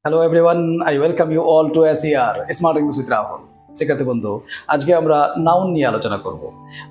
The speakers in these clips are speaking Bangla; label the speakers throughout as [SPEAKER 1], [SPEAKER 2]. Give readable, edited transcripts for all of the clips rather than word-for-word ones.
[SPEAKER 1] Hello everyone, I welcome you all to SER smart English with Rahul. শিক্ষার্থী বন্ধু, আজকে আমরা নাউন নিয়ে আলোচনা করব।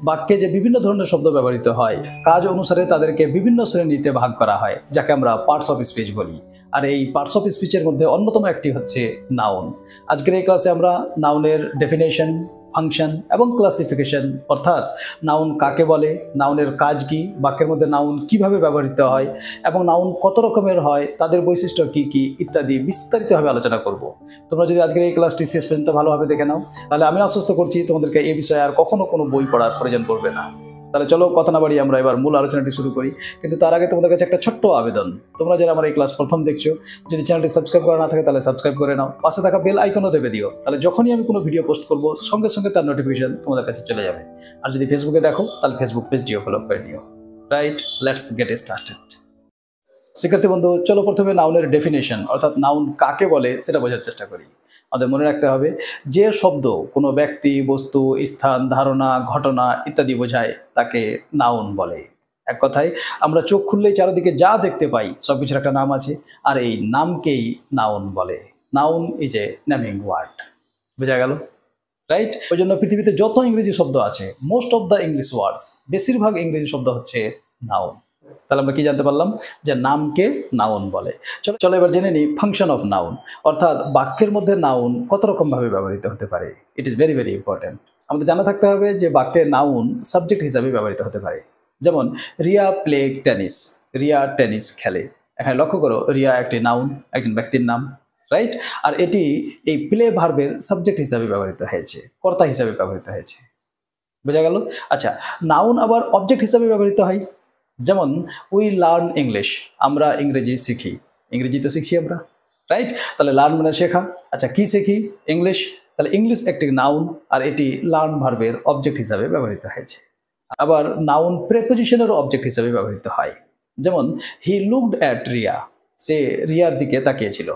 [SPEAKER 1] বাক্যে যে বিভিন্ন ধরনের শব্দ ব্যবহৃত হয়, কাজ অনুসারে তাদেরকে বিভিন্ন শ্রেণীতে ভাগ করা হয়, যাকে আমরা পার্টস অফ স্পিচ বলি। আর এই পার্টস অফ স্পিচের মধ্যে অন্যতম একটি হচ্ছে নাউন। আজকের এই ক্লাসে আমরা নাউনের ডেফিনেশন, ফাংশন এবং ক্লাসিফিকেশন, অর্থাৎ নাউন কাকে বলে, নাউনের কাজ কি, বাক্যের মধ্যে নাউন কিভাবে ব্যবহৃত হয় এবং নাউন কত রকমের হয়, তাদের বৈশিষ্ট্য কি কি ইত্যাদি বিস্তারিতভাবে আলোচনা করব। তোমরা যদি আজকের এই ক্লাসটি শেষ পর্যন্ত ভালোভাবে দেখে নাও, তাহলে আমি আশ্বস্ত করছি তোমাদেরকে এই বিষয়ে আর কখনো কোনো বই পড়ার প্রয়োজন পড়বে না। তাহলে চলো কথা না বাড়িয়ে আমরা এবার মূল আলোচনাটি শুরু করি। কিন্তু তার আগে তোমাদের কাছে একটা ছোট্ট আবেদন, তোমরা যারা আমার এই ক্লাস প্রথম দেখছো, যদি চ্যানেলটি সাবস্ক্রাইব করা না থাকে তাহলে সাবস্ক্রাইব করে নাও, পাশে থাকা বেল আইকনও দেবে দিও। তাহলে যখনই আমি কোনো ভিডিও পোস্ট করবো সঙ্গে সঙ্গে তার নোটিফিকেশন তোমাদের কাছে চলে যাবে। আর যদি ফেসবুকে দেখো তাহলে ফেসবুক পেজটিও ফলো করে নিও। Right, let's get started. শিক্ষার্থী বন্ধু, চলো প্রথমে নাউনের ডেফিনেশন অর্থাৎ নাউন কাকে বলে সেটা বোঝার চেষ্টা করি। আমাদের মনে রাখতে হবে যে শব্দ কোনো ব্যক্তি, বস্তু, স্থান, ধারণা, ঘটনা ইত্যাদি বোঝায় তাকে নাউন বলে। এক কথায় আমরা চোখ খুললেই চারিদিকে যা দেখতে পাই সব কিছুর একটা নাম আছে, আর এই নামকেই নাউন বলে। Noun is a naming word. বোঝা গেল? রাইট। ওই জন্য পৃথিবীতে যত ইংরেজি শব্দ আছে, মোস্ট অফ দ্য ইংলিশ ওয়ার্ডস, বেশিরভাগ ইংরেজি শব্দ হচ্ছে নাউন। তাহলে আমরা কি জানতে পারলাম? যে নামকে নাউন বলে। চলো চলো এবার জেনে নিই ফাংশন অফ নাউন, অর্থাৎ বাক্যের মধ্যে নাউন কত রকমভাবে ব্যবহৃত হতে পারে। It is very very important. আমাদের জানা থাকতে হবে যে বাক্যে নাউন সাবজেক্ট হিসাবে ব্যবহৃত হতে পারে। যেমন Riya play tennis, Riya tennis খেলে। এখানে লক্ষ্য করো, রিয়া একটি নাউন, একজন ব্যক্তির নাম। রাইট। আর এটি এই প্লে ভার্বের সাবজেক্ট হিসাবে ব্যবহৃত হয়েছে, কর্তা হিসাবে ব্যবহৃত হয়েছে। বোঝা গেল? আচ্ছা, নাউন আবার অবজেক্ট হিসাবে ব্যবহৃত হয়। যেমন উই লার্ন ইংলিশ, আমরা ইংরেজি শিখি। ইংরেজি তো শিখছি আমরা, রাইট? তাহলে লার্ন মানে শেখা। আচ্ছা, কি শিখি? ইংলিশ। তাহলে ইংলিশ একটি নাউন, আর এটি লার্ন ভার্বের অবজেক্ট হিসাবে ব্যবহৃত হয়েছে। আবার নাউন প্রেপোজিশনেরও অবজেক্ট হিসাবে ব্যবহৃত হয়। যেমন হি লুকড অ্যাট রিয়া, সে রিয়ার দিকে তাকিয়েছিল।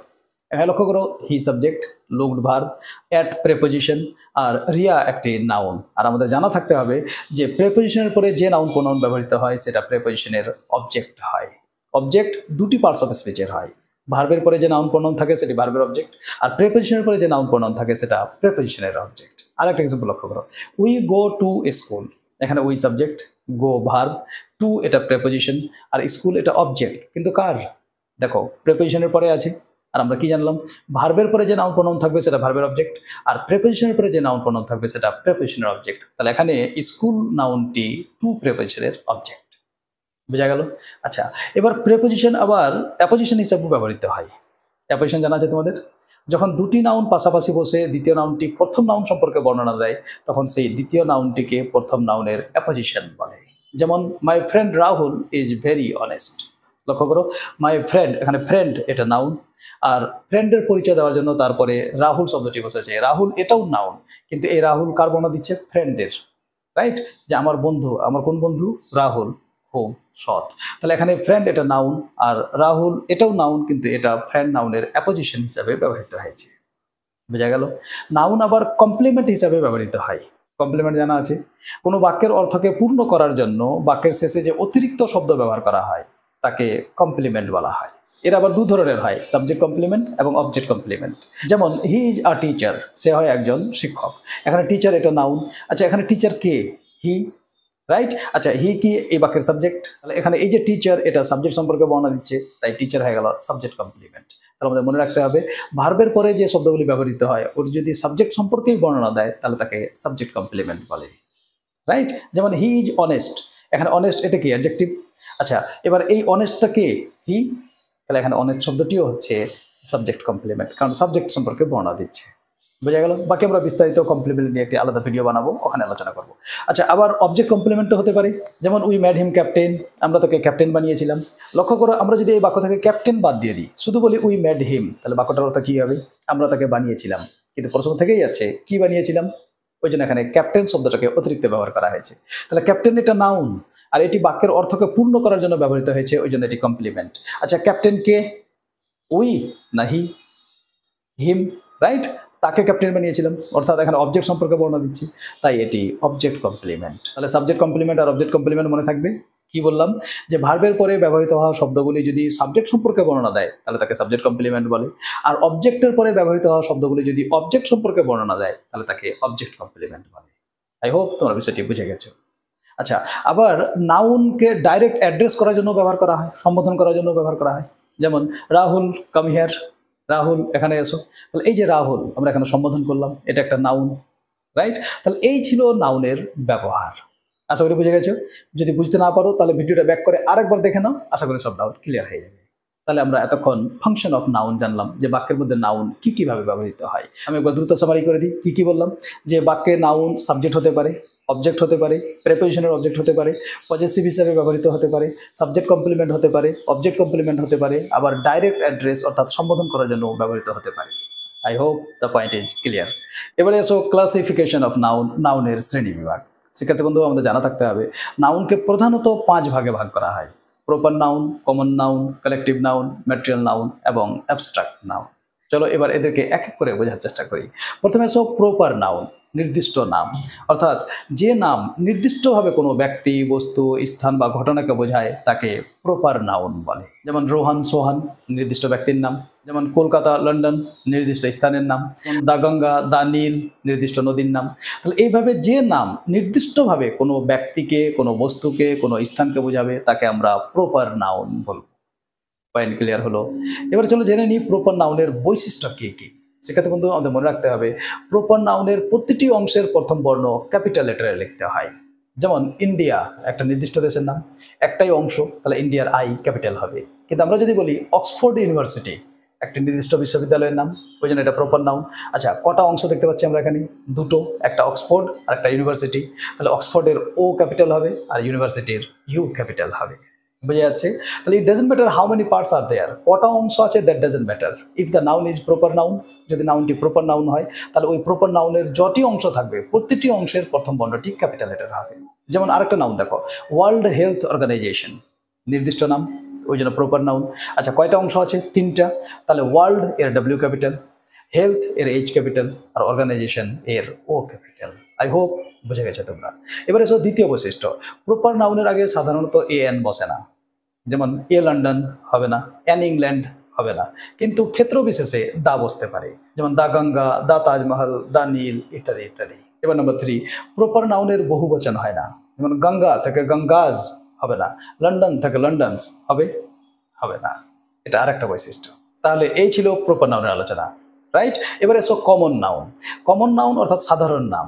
[SPEAKER 1] এখানে লক্ষ্য করো, he subject, looked verb, at preposition, আর রিয়া একটি নাউন। আর আমাদের জানা থাকতে হবে যে প্রেপোজিশনের পরে যে নাউন প্রোনাউন ব্যবহৃত হয় সেটা প্রেপোজিশনের অবজেক্ট হয়। অবজেক্ট দুটি পার্টস অফ স্পিচের হয়। ভার্বের পরে যে নাউন প্রোনাউন থাকে সেটি ভার্বের অবজেক্ট, আর প্রেপোজিশনের পরে যে নাউন প্রোনাউন থাকে সেটা প্রেপোজিশনের অবজেক্ট। আরেকটা এক্সাম্পল লক্ষ্য করো, উই গো টু স্কুল। এখানে we subject, go verb, to এটা প্রেপোজিশন, আর স্কুল এটা অবজেক্ট। কিন্তু কার? দেখো, প্রেপোজিশনের পরে আছে। আর আমরা কি জানলাম? ভার্বের পরে যে নাউন প্রোনাউন থাকবে সেটা ভার্বের অবজেক্ট, আর প্রেপোজিশনের পরে যে নাউন প্রোনাউন থাকবে সেটা প্রেপোজিশনের অবজেক্ট। তাহলে এখানে স্কুল নাউনটি টু প্রেপোজিশনের অবজেক্ট। বোঝা গেল? আচ্ছা, এবার প্রেপোজিশন আবার অ্যাপোজিশন হিসাবে ব্যবহৃত হয়। অ্যাপোজিশন জানা আছে তোমাদের? যখন দুটি নাউন পাশাপাশি বসে দ্বিতীয় নাউনটি প্রথম নাউন সম্পর্কে বর্ণনা দেয়, তখন সেই দ্বিতীয় নাউনটিকে প্রথম নাউনের অ্যাপোজিশন বলে। যেমন my friend Rahul is very honest. লক্ষ্য করো, মাই ফ্রেন্ড, এখানে ফ্রেন্ড এটা নাউন, আর ফ্রেন্ডের পরিচয় দেওয়ার জন্য তারপরে রাহুল শব্দটি বসেছে। রাহুল এটাও নাউন, কিন্তু এই রাহুল কার বর্ণনা দিচ্ছে? ফ্রেন্ডের। রাইট। যে আমার বন্ধু, আমার কোন বন্ধু? রাহুল, খুব সৎ। তাহলে এখানে ফ্রেন্ড এটা নাউন, আর রাহুল এটাও নাউন, কিন্তু এটা ফ্রেন্ড নাউনের অ্যাপোজিশন হিসাবে ব্যবহৃত হয়েছে। বোঝা গেল? নাউন আবার কমপ্লিমেন্ট হিসাবে ব্যবহৃত হয়। কমপ্লিমেন্ট জানা আছে? কোনো বাক্যের অর্থকে পূর্ণ করার জন্য বাক্যের শেষে যে অতিরিক্ত শব্দ ব্যবহার করা হয় তাকে কমপ্লিমেন্ট বলা হয়। এর আবার দু ধরনের হয়, সাবজেক্ট কমপ্লিমেন্ট এবং অবজেক্ট কমপ্লিমেন্ট। যেমন হি ইজ আ টিচার, সে হয় একজন শিক্ষক। এখানে টিচার এটা নাউন। আচ্ছা, এখানে টিচার কে? হি। রাইট। আচ্ছা, হি কি এই বাক্যের সাবজেক্ট? তাহলে এখানে এই যে টিচার, এটা সাবজেক্ট সম্পর্কে বর্ণনা দিচ্ছে, তাই টিচার হয়ে গেল সাবজেক্ট কমপ্লিমেন্ট। তাহলে আমাদের মনে রাখতে হবে, ভার্বের পরে যে শব্দগুলি ব্যবহৃত হয় ওর যদি সাবজেক্ট সম্পর্কেই বর্ণনা দেয় তাহলে তাকে সাবজেক্ট কমপ্লিমেন্ট বলে। রাইট। যেমন হি ইজ অনেস্ট, এখানে অনেস্ট এটা কি? অ্যাডজেক্টিভ। আচ্ছা, এবার এই অনেস্টটা কে? হি। তাহলে এখানে অনেস্ট শব্দটিও হচ্ছে সাবজেক্ট কমপ্লিমেন্ট, কারণ সাবজেক্ট সম্পর্কে বর্ণনা দিচ্ছে। বোঝা গেল? বাকি আমরা বিস্তারিত কমপ্লিমেন্ট নিয়ে একটি আলাদা ভিডিও বানাবো, ওখানে আলোচনা করবো। আচ্ছা, আবার অবজেক্ট কমপ্লিমেন্টও হতে পারে। যেমন উই মেড হিম ক্যাপ্টেন, আমরা তাকে ক্যাপ্টেন বানিয়েছিলাম। লক্ষ্য করো, আমরা যদি এই বাক্য থেকে ক্যাপ্টেন বাদ দিয়ে দিই, শুধু বলি উই মেড হিম, তাহলে বাক্যটার অর্থ কী হবে? আমরা তাকে বানিয়েছিলাম। কিন্তু প্রশ্ন থেকেই যাচ্ছে কি বানিয়েছিলাম, ওই জন্য এখানে ক্যাপ্টেন শব্দটাকে অতিরিক্ত ব্যবহার করা হয়েছে। তাহলে ক্যাপ্টেন এটা নাউন, আর এটি বাক্যের অর্থকে পূর্ণ করার জন্য ব্যবহৃত হয়েছে, ওই জন্য এটি কমপ্লিমেন্ট। আচ্ছা, ক্যাপ্টেন কে? উই না হি? হিম। রাইট। তাকে ক্যাপ্টেন বানিয়েছিলাম, অর্থাৎ এখানে অবজেক্ট সম্পর্কে বর্ণনা দিচ্ছি, তাই এটি অবজেক্ট কমপ্লিমেন্ট। তাহলে সাবজেক্ট কমপ্লিমেন্ট আর অবজেক্ট কমপ্লিমেন্ট মনে থাকবে। কি বললাম যে ভার্বের পরে ব্যবহৃত হওয়া শব্দগুলি যদি সাবজেক্ট সম্পর্কে বর্ণনা দেয় তাহলে তাকে সাবজেক্ট কমপ্লিমেন্ট বলে, আর অবজেক্টের পরে ব্যবহৃত হওয়া শব্দগুলি যদি অবজেক্ট সম্পর্কে বর্ণনা দেয় তাহলে তাকে অবজেক্ট কমপ্লিমেন্ট বলে। আই হোপ তোমরা বিষয়টি বুঝে গেছো। আচ্ছা, আবার নাউনকে ডাইরেক্ট অ্যাড্রেস করার জন্য ব্যবহার করা হয়, সম্বোধন করার জন্য ব্যবহার করা হয়। যেমন রাহুল কাম হিয়ার, রাহুল এখানে এসো। তাহলে এই যে রাহুল আমরা এখানে সম্বোধন করলাম, এটা একটা নাউন, রাইট? তাহলে এই ছিল নাউনের ব্যবহার। আশা করি বুঝে গেছো। যদি বুঝতে না পারো তাহলে ভিডিওটা ব্যাক করে আরেকবার দেখে নাও, আশা করি সব ডাউট ক্লিয়ার হয়ে যাবে। তাহলে আমরা এতক্ষণ ফাংশন অফ নাউন জানলাম, যে বাক্যের মধ্যে নাউন কি কিভাবে ব্যবহৃত হয়। আমি একবার দ্রুত সামারি করে দিই। কি বললাম, যে বাক্যে নাউন সাবজেক্ট হতে পারে, অবজেক্ট হতে পারে, প্রেপোজিশনের অবজেক্ট হতে পারে, পজেসিভ হিসেবে ব্যবহৃত হতে পারে, সাবজেক্ট কমপ্লিমেন্ট হতে পারে, অবজেক্ট কমপ্লিমেন্ট হতে পারে, আবার ডাইরেক্ট অ্যাড্রেস অর্থাৎ সম্বোধন করার জন্য ব্যবহৃত হতে পারে। I hope the point is clear. এবারে এসো ক্লাসিফিকেশন অফ নাউন, নাউনের শ্রেণী বিভাগ। শিক্ষার্থী বন্ধু, আমাদের জানা থাকতে হবে নাউনকে প্রধানত 5 ভাগে ভাগ করা হয়: proper noun, common noun, collective noun, material noun এবং অ্যাবস্ট্রাক্ট নাউন। চলো এবার এদেরকে এক এক করে বোঝার চেষ্টা করি। প্রথমে এসো প্রপার নাউন, নির্দিষ্ট নাম, অর্থাৎ যে নাম নির্দিষ্টভাবে কোনো ব্যক্তি, বস্তু, স্থান বা ঘটনাকে বোঝায় তাকে প্রপার নাউন বলে। যেমন রোহান সোহান নির্দিষ্ট ব্যক্তির নাম, যেমন কলকাতা লন্ডন নির্দিষ্ট স্থানের নাম, দা গঙ্গা দা নীল নির্দিষ্ট নদীর নাম। তাহলে এইভাবে যে নাম নির্দিষ্টভাবে কোনো ব্যক্তিকে, কোনো বস্তুকে, কোনো স্থানকে বোঝাবে তাকে আমরা প্রপার নাউন বলব। পয়েন্ট ক্লিয়ার হলো। এবার চলো জেনে নিই প্রপার নাউনের বৈশিষ্ট্য কি কি। সেক্ষেত্রে বন্ধু আমাদের মনে রাখতে হবে প্রপার নাউনের প্রতিটি অংশের প্রথম বর্ণ ক্যাপিটাল লেটারে লিখতে হয়। যেমন ইন্ডিয়া একটা নির্দিষ্ট দেশের নাম, একটাই অংশ, তাহলে ইন্ডিয়ার আই ক্যাপিটাল হবে। কিন্তু আমরা যদি বলি অক্সফোর্ড ইউনিভার্সিটি একটি নির্দিষ্ট বিশ্ববিদ্যালয়ের নাম, ওই জন্য এটা প্রপার নাউন। আচ্ছা, কটা অংশ দেখতে পাচ্ছি আমরা এখানে? দুটো, একটা অক্সফোর্ড আর একটা ইউনিভার্সিটি। তাহলে অক্সফোর্ডের ও ক্যাপিটাল হবে আর ইউনিভার্সিটির ইউ ক্যাপিটাল হবে। বুঝে যাচ্ছে? তাহলে it doesn't matter how many parts are there, কটা অংশ আছে that doesn't matter if the noun is proper noun. যদি নাউনটি প্রপার নাউন হয় তাহলে ওই প্রপার নাউনের যটি অংশ থাকবে প্রতিটি অংশের প্রথম বর্ণটি ক্যাপিটাল লেটার হবে। যেমন আরেকটা নাউন দেখো, ওয়ার্ল্ড হেলথ অর্গানাইজেশন, নির্দিষ্ট নাম, ওই জন্য প্রপার নাউন। আচ্ছা, কয়টা অংশ আছে? 3টা। তাহলে ওয়ার্ল্ড এর ডব্লিউ ক্যাপিটাল, হেলথ এর এইচ ক্যাপিটাল আর অর্গানাইজেশন এর ও ক্যাপিটাল। আই হোপ বুঝে গেছে তোমরা। এবারে এসো দ্বিতীয় বৈশিষ্ট্য, প্রপার নাউনের আগে সাধারণত এ এন বসে না। যেমন এ লন্ডন হবে না, এন ইংল্যান্ড হবে না, কিন্তু ক্ষেত্র বিশেষে দা বসতে পারে। যেমন দা গঙ্গা, দা তাজমহল, দা নীল ইত্যাদি ইত্যাদি। এবার নম্বর 3, প্রপার নাউনের বহু বচন হয় না। যেমন গঙ্গা থেকে গঙ্গাজ হবে না, লন্ডন থেকে লন্ডনস হবে হবে না। এটা আর একটা বৈশিষ্ট্য। তাহলে এই ছিল প্রপার নাউনের আলোচনা, রাইট? এবার এসো কমন নাউন। কমন নাউন অর্থাৎ সাধারণ নাম,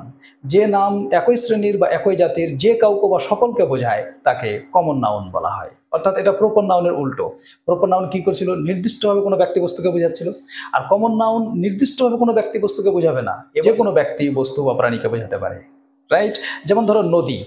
[SPEAKER 1] যে নাম একই শ্রেণীর বা একই জাতির যে কাউকে বা সকলকে বোঝায় তাকে কমন নাউন বলা হয়। অর্থাৎ এটা প্রপার নাউনের উল্টো। প্রপার নাউন কি করছিল? নির্দিষ্টভাবে কোনো ব্যক্তি বস্তুকে বোঝাচ্ছিল, আর কমন নাউন নির্দিষ্টভাবে কোনো ব্যক্তি বস্তুকে বোঝাবে না, যে কোনো ব্যক্তি, বস্তু বা প্রাণীকে বোঝাতে পারে, রাইট? যেমন ধরো নদী,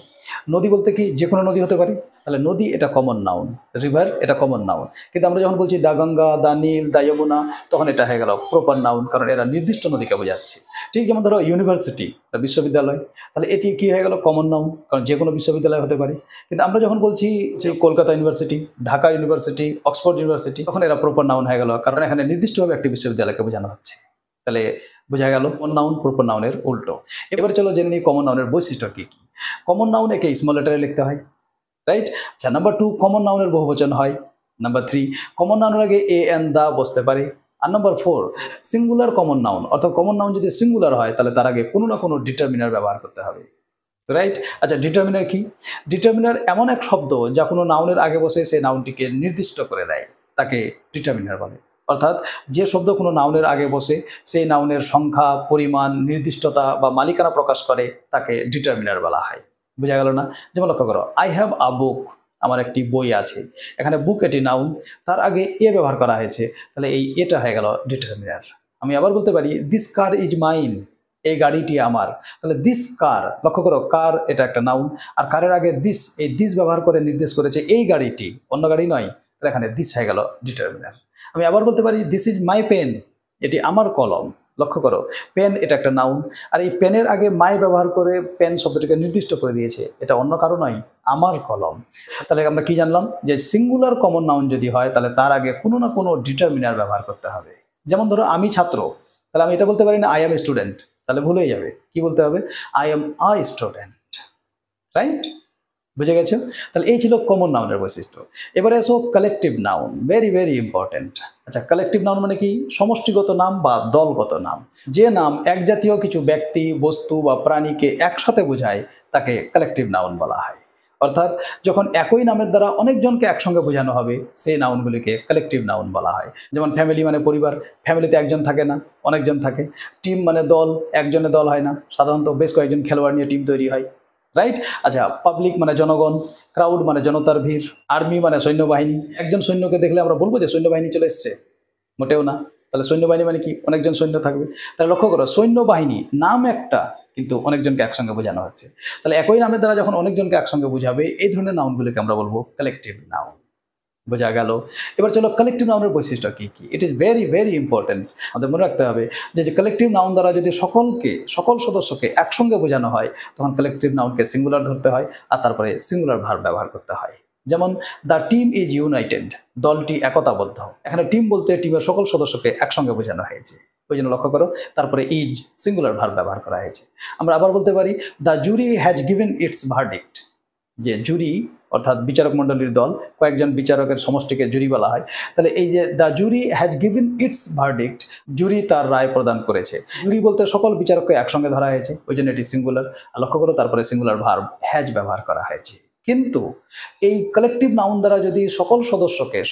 [SPEAKER 1] নদী বলতে কি যে কোনো নদী হতে পারে, তাহলে নদী এটা কমন নাউন, রিভার এটা কমন নাউন। কিন্তু আমরা যখন বলছি দা গঙ্গা, দা নীল, দা যমুনা, তখন এটা হয়ে গেল প্রপার নাউন, কারণ এরা নির্দিষ্ট নদীকে বোঝাচ্ছে। ঠিক যেমন ধরো ইউনিভার্সিটি, বিশ্ববিদ্যালয়, তাহলে এটি কি হয়ে গেল? কমন নাউন, কারণ যে কোনো বিশ্ববিদ্যালয় হতে পারে। কিন্তু আমরা যখন বলছি যে Kolkata university, Dhaka university, Oxford university, তখন এরা প্রপার নাউন হয়ে গেল, কারণ এখানে নির্দিষ্টভাবে একটি বিশ্ববিদ্যালয়কে বোঝানো হচ্ছে। তাহলে বোঝা গেল কমন নাউন প্রপার নাউনের উল্টো। এবারে চলো জেনে নিই কমন নাউনের বৈশিষ্ট্য কি কি। কমন নাউন একে স্মল লেটারে লিখতে হয়, রাইট? আচ্ছা, নাম্বার 2, কমন নাউনের বহুবচন হয়। নাম্বার 3, কমন নাউনের আগে এ এন দা বসতে পারে। আর নাম্বার 4, সিঙ্গুলার কমন নাউন, অর্থাৎ কমন নাউন যদি সিঙ্গুলার হয় তাহলে তার আগে কোনো না কোনো ডিটারমিনার ব্যবহার করতে হবে, রাইট? আচ্ছা, ডিটারমিনার কি? ডিটারমিনার এমন এক শব্দ যা কোনো নাউনের আগে বসে সেই নাউনটিকে নির্দিষ্ট করে দেয়, তাকে ডিটারমিনার বলে। অর্থাৎ যে শব্দ কোনো নাউনের আগে বসে সেই নাউনের সংখ্যা, পরিমাণ, নির্দিষ্টতা বা মালিকানা প্রকাশ করে তাকে ডিটারমিনার বলা হয়। বোঝা গেল না? যেমন লক্ষ্য করো, আই হ্যাভ আ বুক, আমার একটি বই আছে। এখানে বুক এটি নাউন, তার আগে এ ব্যবহার করা হয়েছে, তাহলে এই এটা হয়ে গেল ডিটারমিনার। আমি আবার বলতে পারি দিস কার ইজ মাইন, এই গাড়িটি আমার, তাহলে দিস কার, লক্ষ্য করো কার এটা একটা নাউন, আর কারের আগে দিস, এই দিস ব্যবহার করে নির্দেশ করেছে এই গাড়িটি, অন্য গাড়ি নয়, তাহলে এখানে দিস হয়ে গেল ডিটারমিনার। আমি আবার বলতে পারি দিস ইজ মাই পেন, এটি আমার কলম। লক্ষ্য করো পেন এটা একটা নাউন, আর এই পেনের আগে মাই ব্যবহার করে পেন শব্দটিকে নির্দিষ্ট করে দিয়েছে, এটা অন্য কারো নয়, আমার কলম। তাহলে আমরা কি জানলাম? যে সিঙ্গুলার কমন নাউন যদি হয় তাহলে তার আগে কোনো না কোনো ডিটারমিনার ব্যবহার করতে হবে। যেমন ধরো আমি ছাত্র, তাহলে আমি এটা বলতে পারি না আই এম এ স্টুডেন্ট, তাহলে ভুল হয়ে যাবে। কি বলতে হবে? I am a student, right? বুঝে গেছো? তাহলে এই ছিল কমন নাউনের বৈশিষ্ট্য। এবারে আসো collective noun, very very important. আচ্ছা, কালেকটিভ নাউন মানে কি? সমষ্টিগত নাম বা দলগত নাম। যে নাম এক জাতীয় কিছু ব্যক্তি, বস্তু বা প্রাণীকে একসাথে বোঝায় তাকে কালেকটিভ নাউন বলা হয়। অর্থাৎ যখন একই নামের দ্বারা অনেকজনকে একসঙ্গে বোঝানো হবে সেই নাউনগুলিকে কালেকটিভ নাউন বলা হয়। যেমন ফ্যামিলি মানে পরিবার, ফ্যামিলিতে একজন থাকে না, অনেকজন থাকে। টিম মানে দল, একজনের দল হয় না, সাধারণত বেশ কয়েকজন খেলোয়াড় নিয়ে টিম তৈরি হয়, রাইট? আচ্ছা, পাবলিক মানে জনগণ, ক্রাউড মানে জনতার ভিড়, আর্মি মানে সৈন্যবাহিনী। একজন সৈন্যকে দেখলে আমরা বলবো যে সৈন্যবাহিনী চলে এসছে? মোটেও না। তাহলে সৈন্যবাহিনী মানে কি? অনেকজন সৈন্য থাকবে। তাহলে লক্ষ্য করো, সৈন্যবাহিনী নাম একটা, কিন্তু অনেকজনকে একসঙ্গে বোঝানো হচ্ছে। তাহলে একই নামের দ্বারা যখন অনেকজনকে একসঙ্গে বোঝাবে, এই ধরনের নাউনগুলিকে আমরা বলবো কালেকটিভ নাউন। বোঝা গেল? এবার চলো কালেকটিভ নাউনের বৈশিষ্ট্য কি কি। It is very very important. আমাদের মনে রাখতে হবে যে কালেকটিভ নাউন দ্বারা যদি সকল সদস্যকে একসঙ্গে বোঝানো হয়, তখন কালেকটিভ নাউনকে সিঙ্গুলার ধরতে হয় আর তারপরে সিঙ্গুলার ভার্ব ব্যবহার করতে হয়। যেমন দ্য টিম ইজ ইউনাইটেড, দলটি একতাবদ্ধ। এখানে টিম বলতে টিমের সকল সদস্যকে একসঙ্গে বোঝানো হয়েছে, ওই জন্য লক্ষ্য করো তারপরে ইজ সিঙ্গুলার ভার্ব ব্যবহার করা হয়েছে। আমরা আবার বলতে পারি the jury has given its verdict, যে জুরি অর্থাৎ বিচারক মণ্ডলীর দল, কয়েকজন বিচারকের সমষ্টিকে জুরি বলা হয়। তাহলে এই যে the jury has given its verdict, jury তার রায় প্রদান করেছে। জুরি বলতে সকল বিচারককে একসঙ্গে ধরা হয়েছে, ওই জন্য এটি সিঙ্গুলার। লক্ষ্য করো তারপরে সিঙ্গুলার ভার্ব হ্যাজ ব্যবহার করা হয়েছে। কিন্তু এই কালেকটিভ নাউন দ্বারা যদি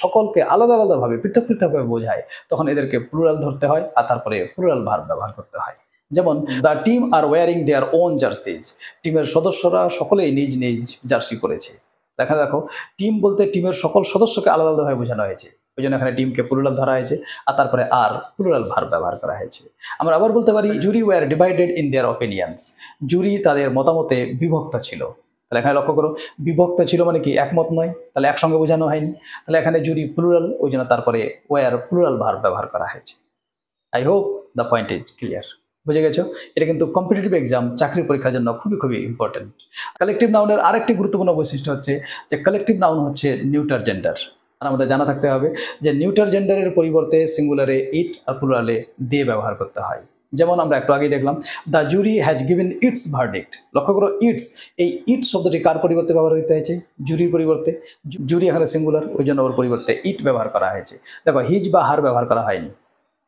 [SPEAKER 1] সকলকে আলাদা আলাদাভাবে পৃথক পৃথকভাবে বোঝায়, তখন এদেরকে প্লুরাল ধরতে হয় আর তারপরে প্লুরাল ভার্ব ব্যবহার করতে হয়। যেমন the team are wearing their own jerseys, টিমের সদস্যরা সকলেই নিজ নিজ জার্সি পরেছে। দেখো, টিম বলতে টিমের সকল সদস্যকে আলাদা আলাদাভাবে বোঝানো হয়েছে, ওই জন্য এখানে টিমকে প্লুরাল ধরা হয়েছে আর তারপরে আর প্লুরাল ভার্ব ব্যবহার করা হয়েছে। আমরা আবার বলতে পারি jury were divided in their opinions, jury তাদের মতামতে বিভক্ত ছিল। তাহলে এখানে লক্ষ্য করো, বিভক্ত ছিল মানে কি? একমত নয়, তাহলে একসঙ্গে বোঝানো হয়নি। তাহলে এখানে জুরি প্লুরাল, ওই জন্য তারপরে ওয়ার প্লুরাল ভার্ব ব্যবহার করা হয়েছে। I hope the point is clear. বুঝে গেছো? এটা কিন্তু কম্পিটিটিভ এক্সাম, চাকরির পরীক্ষার জন্য খুবই খুবই ইম্পর্টেন্ট। কালেকটিভ নাউনের আরেকটি গুরুত্বপূর্ণ বৈশিষ্ট্য হচ্ছে যে কালেকটিভ নাউন হচ্ছে নিউটার জেন্ডার। আর আমাদের জানা থাকতে হবে যে নিউটার জেন্ডারের পরিবর্তে সিঙ্গুলারে ইট আর প্লুরালে দিয়ে ব্যবহার করতে হয়। যেমন আমরা একটু আগেই দেখলাম the jury has given its verdict. লক্ষ্য করো ইটস, এই ইট শব্দটি কার পরিবর্তে ব্যবহার করতে হয়েছে? জুরির পরিবর্তে। জুরি এখানে সিঙ্গুলার, ওই জন্য ওর পরিবর্তে ইট ব্যবহার করা হয়েছে। দেখো, হিজ বা হার ব্যবহার করা হয়নি,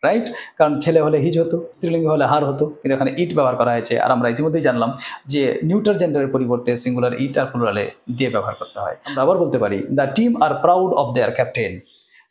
[SPEAKER 1] রাইট? কারণ ছেলে হলে হিজ হতো, স্ত্রীলিঙ্গ হলে হার হতো, কিন্তু এখানে ইট ব্যবহার করা হয়েছে। আর আমরা ইতিমধ্যেই জানলাম যে নিউটার জেন্ডারের পরিবর্তে সিঙ্গুলার ইট আর প্লুরালে দিয়ে ব্যবহার করতে হয়। আমরা আবার বলতে পারি the team are proud of their captain,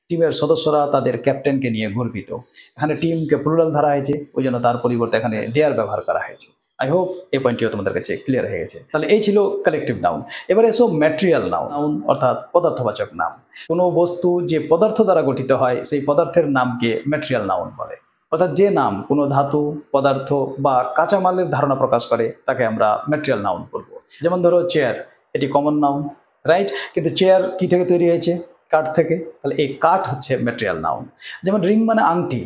[SPEAKER 1] টিমের সদস্যরা তাদের ক্যাপ্টেনকে নিয়ে গর্বিত। এখানে টিমকে প্লুরাল ধরা হয়েছে, ওই জন্য তার পরিবর্তে এখানে দেয়ার ব্যবহার করা হয়েছে। আই হোপ এই পয়েন্টটিও তোমাদের কাছে ক্লিয়ার হয়ে গেছে। তাহলে এই ছিল কালেকটিভ নাউন। এবারে এসো ম্যাটেরিয়াল নাউন, অর্থাৎ পদার্থবাচক নাম। কোনো বস্তু যে পদার্থ দ্বারা গঠিত হয় সেই পদার্থের নামকে ম্যাটেরিয়াল নাউন বলে। অর্থাৎ যে নাম কোনো ধাতু, পদার্থ বা কাঁচামালের ধারণা প্রকাশ করে তাকে আমরা ম্যাটেরিয়াল নাউন বলবো। যেমন ধরো চেয়ার, এটি কমন নাউন, রাইট? কিন্তু চেয়ার কি থেকে তৈরি হয়েছে? কাঠ থেকে, তাহলে এই কাঠ হচ্ছে ম্যাটেরিয়াল নাউন। যেমন রিং মানে আংটি,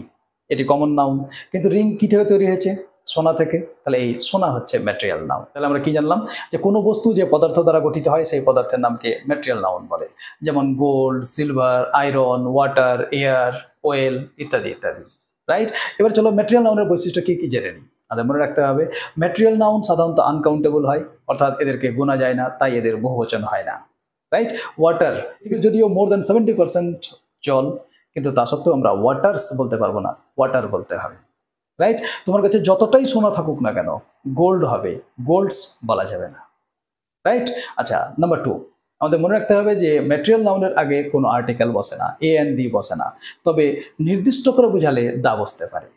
[SPEAKER 1] এটি কমন নাউন, কিন্তু রিং কি থেকে তৈরি হয়েছে? সোনা থেকে, তাহলে এই সোনা হচ্ছে ম্যাটেরিয়াল নাউন। তাহলে আমরা কি জানলাম? যে কোনো বস্তু যে পদার্থ দ্বারা গঠিত হয় সেই পদার্থের নামকে ম্যাটেরিয়াল নাউন বলে। যেমন gold, silver, iron, water, air, oil ইত্যাদি ইত্যাদি, রাইট? এবার চলো ম্যাটেরিয়াল নাউনের বৈশিষ্ট্য কি কি জেনে নিই। আমাদের মনে রাখতে হবে ম্যাটেরিয়াল নাউন সাধারণত আনকাউন্টেবল হয়, অর্থাৎ এদেরকে গোনা যায় না, তাই এদের বহুবচন হয় না, রাইট? ওয়াটার, যদিও মোর দ্যান 70% জল, কিন্তু তা সত্ত্বেও আমরা ওয়াটার্স বলতে পারবো না, ওয়াটার বলতে হবে, রাইট? তোমার কাছে যতটাই সোনা থাকুক না কেন, গোল্ড হবে, গোল্ডস বলা যাবে না, রাইট? আচ্ছা, নাম্বার 2, আমাদের মনে রাখতে হবে যে ম্যাটেরিয়াল নাউনের আগে কোনো আর্টিকেল বসে না, এ এন দি বসে না, তবে নির্দিষ্ট করে বোঝালে দা বসতে পারে।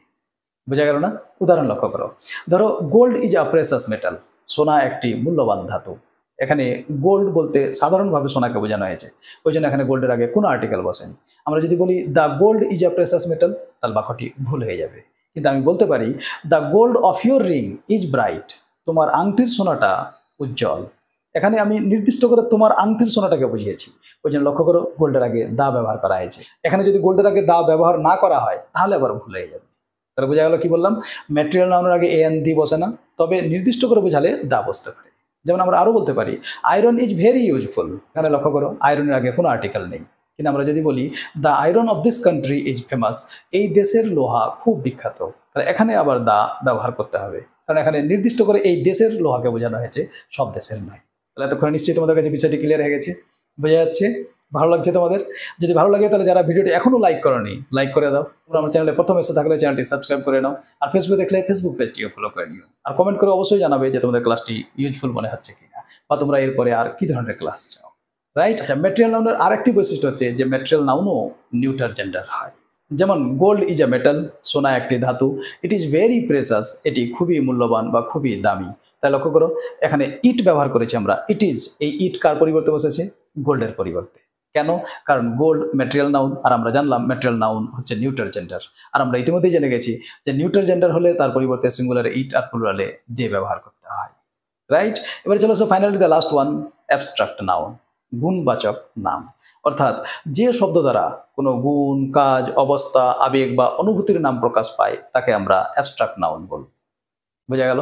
[SPEAKER 1] বোঝা গেল না? উদাহরণ লক্ষ্য করো, ধরো gold is a precious metal, সোনা একটি মূল্যবান ধাতু। এখানে গোল্ড বলতে সাধারণভাবে সোনাকে বোঝানো হয়েছে, ওই জন্য এখানে গোল্ডের আগে কোনো আর্টিকেল বসেনি। আমরা যদি বলি the gold is a precious metal, তাহলে বাক্যটি ভুল হয়ে যাবে। কিন্তু আমি বলতে পারি the gold of your ring is bright, তোমার আংটির সোনাটা উজ্জ্বল। এখানে আমি নির্দিষ্ট করে তোমার আংটির সোনাটাকে বুঝিয়েছি, ওই জন্য লক্ষ্য করো গোল্ডের আগে দা ব্যবহার করা হয়েছে। এখানে যদি গোল্ডের আগে দা ব্যবহার না করা হয় তাহলে আবার ভুল হয়ে যাবে। তাহলে বোঝা গেল কি বললাম? ম্যাটেরিয়াল নাউনের আগে এ এন দি বসে না, তবে নির্দিষ্ট করে বোঝালে দা বসতে পারে। যেমন আমরা আরও বলতে পারি আয়রন ইজ ভেরি ইউজফুল, এখানে লক্ষ্য করো আয়রনের আগে কোনো আর্টিকেল নেই। কিন্তু আমরা যদি বলি the iron of this country is famous, এই দেশের লোহা খুব বিখ্যাত, তাহলে এখানে আবার দা ব্যবহার করতে হবে, কারণ এখানে নির্দিষ্ট করে এই দেশের লোহাকে বোঝানো হয়েছে, সব দেশের নয়। তাহলে এতক্ষণ নিশ্চয়ই তোমাদের কাছে বিষয়টি ক্লিয়ার হয়ে গেছে, বোঝা যাচ্ছে? ভালো লাগছে তোমাদের? যদি ভালো লাগে তাহলে যারা ভিডিওটি এখনো লাইক করোনি লাইক করে দাও। আমার চ্যানেলে প্রথম এসে থাকলে চ্যানেলটি সাবস্ক্রাইব করে নাও, আর ফেসবুক দেখলে ফেসবুক পেজটিও ফলো করে নিও। আর কমেন্ট করে অবশ্যই জানাবে যে তোমাদের ক্লাসটি ইউজফুল মনে হচ্ছে কিনা, বা তোমরা এরপরে আর কি ধরনের ক্লাস চাও। রাইট? আচ্ছা, ম্যাটেরিয়াল নাউনের আরেকটি বৈশিষ্ট্য হচ্ছে যে ম্যাটেরিয়াল নাউনও নিউটার জেন্ডার হয়। যেমন গোল্ড ইজ এ মেটাল, সোনা একটি ধাতু, ইট ইজ ভেরি প্রেসাস, এটি খুবই মূল্যবান বা খুবই দামি। তাই লক্ষ্য করো এখানে ইট ব্যবহার করেছি আমরা, ইট ইজ, এই ইট কার পরিবর্তে বসেছে? গোল্ডের পরিবর্তে। কেন? কারণ গোল্ড ম্যাটেরিয়াল নাউন, আর আমরা জানলাম ম্যাটেরিয়াল নাউন হচ্ছে নিউটার জেন্ডার। আর আমরা ইতিমধ্যেই জেনে গেছি যে নিউটার জেন্ডার হলে তার পরিবর্তে সিঙ্গুলারে ইট আর প্লুরালে দিয়ে ব্যবহার করতে হয়। রাইট? এবারে চলে আসো finally the last one, abstract noun, গুণবাচক নাম। অর্থাৎ যে শব্দ দ্বারা কোনো গুণ, কাজ, অবস্থা, আবেগ বা অনুভূতির নাম প্রকাশ পায় তাকে আমরা অ্যাবস্ট্রাক্ট নাউন বলব। বোঝা গেল?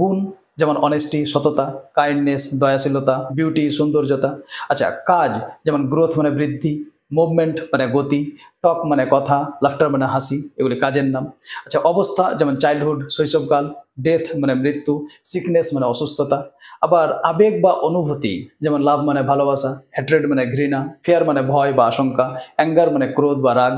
[SPEAKER 1] গুণ যেমন অনেস্টি, সততা, কাইন্ডনেস, দয়াশীলতা, বিউটি, সৌন্দর্যতা। আচ্ছা, কাজ যেমন গ্রোথ মানে বৃদ্ধি, মুভমেন্ট মানে গতি, টক মানে কথা, লাফটার মানে হাসি, এগুলি কাজের নাম। আচ্ছা, অবস্থা যেমন চাইল্ডহুড, শৈশবকাল, ডেথ মানে মৃত্যু, সিকনেস মানে অসুস্থতা। আবার আবেগ বা অনুভূতি যেমন লাভ মানে ভালোবাসা, হ্যাট্রেড মানে ঘৃণা, ফিয়ার মানে ভয় বা আশঙ্কা, অ্যাঙ্গার মানে ক্রোধ বা রাগ,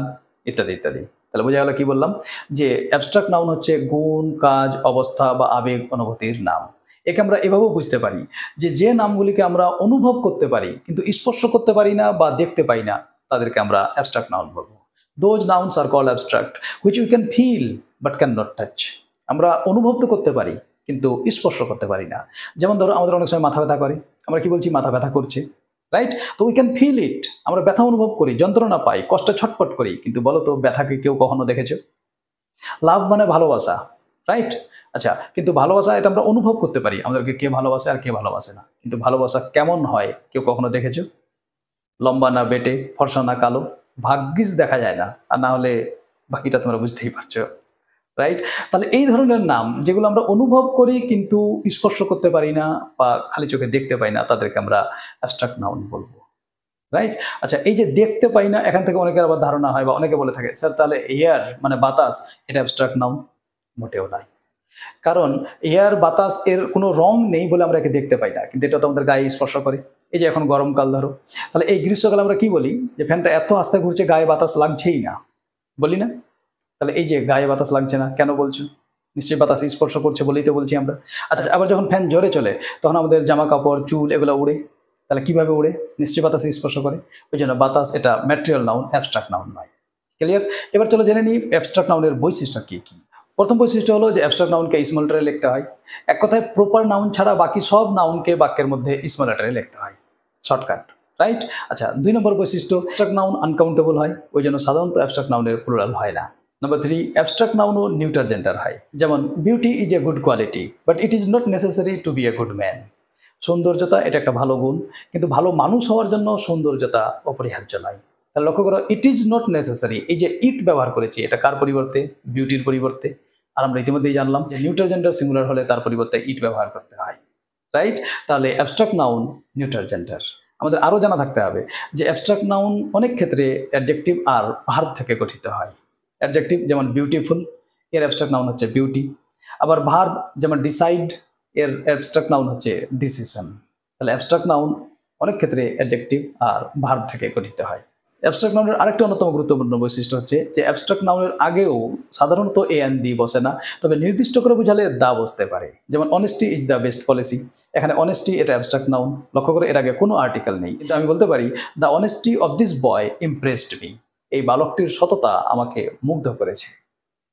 [SPEAKER 1] ইত্যাদি ইত্যাদি। তাহলে বোঝা গেল কি বললাম, যে অ্যাবস্ট্রাক্ট নাউন হচ্ছে গুণ, কাজ, অবস্থা বা আবেগ, অনুভূতির নাম। একে আমরা এভাবেও বুঝতে পারি যে যে নামগুলিকে আমরা অনুভব করতে পারি কিন্তু স্পর্শ করতে পারি না বা দেখতে পাই না তাদেরকে আমরা অ্যাবস্ট্রাক্ট নাউন বলবো। Those nouns are called abstract which we can feel but can not touch. আমরা অনুভব তো করতে পারি কিন্তু স্পর্শ করতে পারি না। যেমন ধরো আমাদের অনেক সময় মাথা ব্যথা করে, আমরা কি বলছি? মাথা ব্যথা করছে, রাইট? তো উই ক্যান ফিল ইট, আমরা ব্যথা অনুভব করি, যন্ত্রণা পাই, কষ্টে ছটফট করি, কিন্তু বলো তো ব্যথাকে কেউ কখনো দেখেছো? লাভ মানে ভালোবাসা, রাইট? আচ্ছা, কিন্তু ভালোবাসা এটা আমরা অনুভব করতে পারি, আমাদেরকে কে ভালোবাসে আর কে ভালোবাসে না, কিন্তু ভালোবাসা কেমন হয় কেউ কখনো দেখেছো? লম্বা না বেটে, ফর্সা না কালো, ভাগ্যিস দেখা যায় না, আর না হলে বাকিটা তোমরা বুঝতেই পারছো, রাইট? তাহলে এই ধরনের নাম যেগুলো আমরা অনুভব করি কিন্তু স্পর্শ করতে পারি না বা খালি চোখে দেখতে পাই না তাদেরকে আমরা অ্যাবস্ট্রাক্ট নাউন বলবো। রাইট? আচ্ছা, এই যে দেখতে পাই না, এখান থেকে অনেকের আবার ধারণা হয় বা অনেকে বলে থাকে, স্যার তাহলে এয়ার মানে বাতাস এটা অ্যাবস্ট্রাক্ট নাউন? মোটেও নয়। কারণ এয়ার, বাতাস এর কোনো রং নেই বলে আমরা একে দেখতে পাই না, কিন্তু এটা তো আমাদের গায়ে স্পর্শ করে। এই যে এখন গরমকাল ধরো, তাহলে এই গ্রীষ্মকালে আমরা কি বলি? যে ফ্যানটা এত আস্তে ঘুরছে গায়ে বাতাস লাগছেই না, বলি না? তাহলে এই যে গায়ে বাতাস লাগছে না কেন বলছো? নিশ্চয়ই বাতাস স্পর্শ করছে বলেই তো বলছি আমরা। আচ্ছা, আবার যখন ফ্যান জোরে চলে তখন আমাদের জামা কাপড়, চুল এগুলো উড়ে, তাহলে কিভাবে উড়ে? নিশ্চয়ই বাতাসে স্পর্শ করে। ওই জন্য বাতাস এটা ম্যাটেরিয়াল নাউন, অ্যাবস্ট্রাক্ট নাউন নয়। ক্লিয়ার? এবার চলো জেনে নিই অ্যাবস্ট্রাক্ট নাউনের বৈশিষ্ট্য কি কি। প্রথম বৈশিষ্ট্য হলো যে অ্যাবস্ট্রাক্ট নাউনকে স্মল লেটারে লিখতে হয়। এক কথায় প্রপার নাউন ছাড়া বাকি সব নাউনকে বাক্যের মধ্যে স্মল লেটারে লিখতে হয়, শর্টকাট, রাইট? আচ্ছা, 2 নম্বর বৈশিষ্ট্য, অ্যাবস্ট্রাক্ট নাউন আনকাউন্টেবল হয়, ওই জন্য সাধারণত অ্যাবস্ট্রাক্ট নাউনের প্লুরাল হয় না। নাম্বার 3, অ্যাবস্ট্রাক্ট নাউনও নিউটার জেন্ডার হয়। যেমন beauty is a good quality but it is not necessary to be a good man. সৌন্দর্যতা এটা একটা ভালো গুণ, কিন্তু ভালো মানুষ হওয়ার জন্য সৌন্দর্যতা অপরিহার্য নয়। তাহলে লক্ষ্য করো, ইট ইজ নট নেসেসারি, এই যে ইট ব্যবহার করেছি এটা কার পরিবর্তে? বিউটির পরিবর্তে। আর আমরা ইতিমধ্যেই জানলাম যে নিউটার জেন্ডার সিঙ্গুলার হলে তার পরিবর্তে ইট ব্যবহার করতে হয়, রাইট? তাহলে অ্যাবস্ট্রাক্ট নাউন নিউটার জেন্ডার। আমাদের আরও জানা থাকতে হবে যে অ্যাবস্ট্রাক্ট নাউন অনেক ক্ষেত্রে অ্যাডজেক্টিভ আর ভার্ব থেকে গঠিত হয়। অ্যাডজেক্টিভ যেমন বিউটিফুল, এর অ্যাবস্ট্রাক্ট নাউন হচ্ছে বিউটি। আবার ভার্ব যেমন ডিসাইড, এর অ্যাবস্ট্রাক্ট নাউন হচ্ছে ডিসিশন। তাহলে অ্যাবস্ট্রাক্ট নাউন অনেক ক্ষেত্রে অ্যাডজেক্টিভ আর ভার্ব থেকে গঠিত হয়। অ্যাবস্ট্রাক্ট নাউনের আরেকটা অন্যতম গুরুত্বপূর্ণ বৈশিষ্ট্য হচ্ছে যে অ্যাবস্ট্রাক্ট নাউনের আগেও সাধারণত এ অ্যান্ড দি বসে না, তবে নির্দিষ্ট করে বোঝালে দা বসতে পারে। যেমন honesty is the best policy, এখানে অনেস্টি এটা অ্যাবস্ট্রাক্ট নাউন, লক্ষ্য করে এর আগে কোনো আর্টিকেল নেই, কিন্তু আমি বলতে পারি the honesty of this boy impressed me, এই বালকটির সততা আমাকে মুগ্ধ করেছে,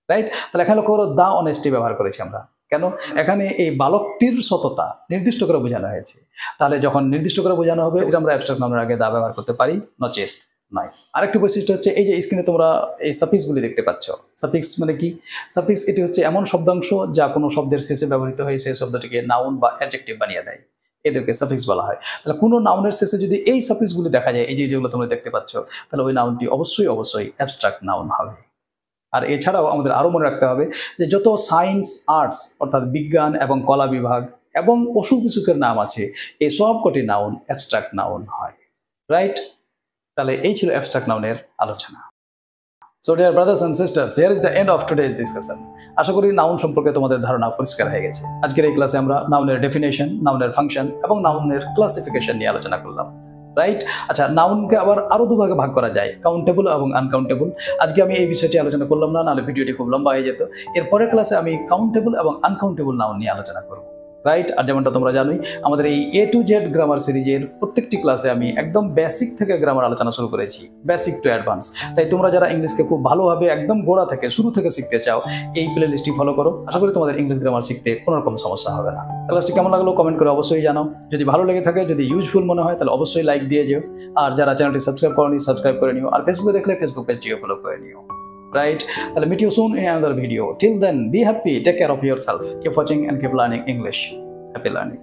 [SPEAKER 1] রাইট? তাহলে এখানে লক্ষ্য করো দা অনেস্টি ব্যবহার করেছি আমরা, কেন? এখানে এই বালকটির সততা নির্দিষ্ট করে বোঝানো হয়েছে। তাহলে যখন নির্দিষ্ট করে বোঝানো হবে এটা আমরা অ্যাবস্ট্রাক্ট নাউনের আগে দা ব্যবহার করতে পারি, নচেত নয়। আরেকটি বৈশিষ্ট্য হচ্ছে এই যে স্ক্রিনে তোমরা এই সাফিক্সগুলি দেখতে পাচ্ছ। সাফিক্স মানে কি? সাফিক্স এটি হচ্ছে এমন শব্দাংশ যা কোনো শব্দের শেষে ব্যবহৃত হয় সেই শব্দটিকে নাউন বা অ্যাডজেক্টিভ বানিয়ে দেয়, এদেরকে সাফিক্স বলা হয়। তাহলে কোনো নাউনের শেষে যদি এই সাফিক্সগুলি দেখা যায়, এই যে যেগুলো তোমরা দেখতে পাচ্ছ, তাহলে ওই নাউনটি অবশ্যই অবশ্যই অ্যাবস্ট্রাক্ট নাউন হবে। আর এছাড়াও আমাদের আরও মনে রাখতে হবে যে যত সায়েন্স, আর্টস অর্থাৎ বিজ্ঞান এবং কলা বিভাগ এবং অসুখ বিসুখের নাম আছে, এই সব কটি নাউন অ্যাবস্ট্রাক্ট নাউন হয়, রাইট? তাহলে এই ছিল অ্যাবস্ট্রাক্ট নাউনের আলোচনা। So dear brothers and sisters, here is the end of today's discussion. আশা করি নাউন সম্পর্কে তোমাদের ধারণা পরিষ্কার হয়ে গেছে। আজকের এই ক্লাসে আমরা নাউনের ডেফিনেশন, নাউনের ফাংশন এবং নাউনের ক্লাসিফিকেশন নিয়ে আলোচনা করলাম, রাইট? আচ্ছা, নাউনকে আবার আরো দুভাগে ভাগ করা যায়, কাউন্টেবল এবং আনকাউন্টেবল। আজকে আমি এই বিষয়টি আলোচনা করলাম না, নাহলে ভিডিওটি খুব লম্বা হয়ে যেত। এরপরের ক্লাসে আমি কাউন্টেবল এবং আনকাউন্টেবল নাউন নিয়ে আলোচনা করব, রাইট? আর যেমনটা তোমরা জানোই, আমাদের এই A to Z গ্রামার সিরিজের প্রত্যেকটি ক্লাসে আমি একদম বেসিক থেকে গ্রামার আলোচনা শুরু করেছি, বেসিক টু অ্যাডভান্স। তাই তোমরা যারা ইংলিশকে খুব ভালোভাবে একদম গোড়া থেকে শুরু থেকে শিখতে চাও, এই প্লে লিস্টটি ফলো করো। আশা করি তোমাদের ইংলিশ গ্রামার শিখতে কোনো রকম সমস্যা হবে না। ক্লাসটি কেমন লাগলো কমেন্ট করে অবশ্যই জানাও। যদি ভালো লেগে থাকে, যদি ইউজফুল মনে হয়, তাহলে অবশ্যই লাইক দিয়ে যেও। আর যারা চ্যানেলটি সাবস্ক্রাইব করনি, সাবস্ক্রাইব করে নিও। আর ফেসবুকে দেখলে ফেসবুক পেজটিও ফলো করে নিও, right? I'll meet you soon in another video. Till then, be happy, take care of yourself, keep watching and keep learning English. Happy learning.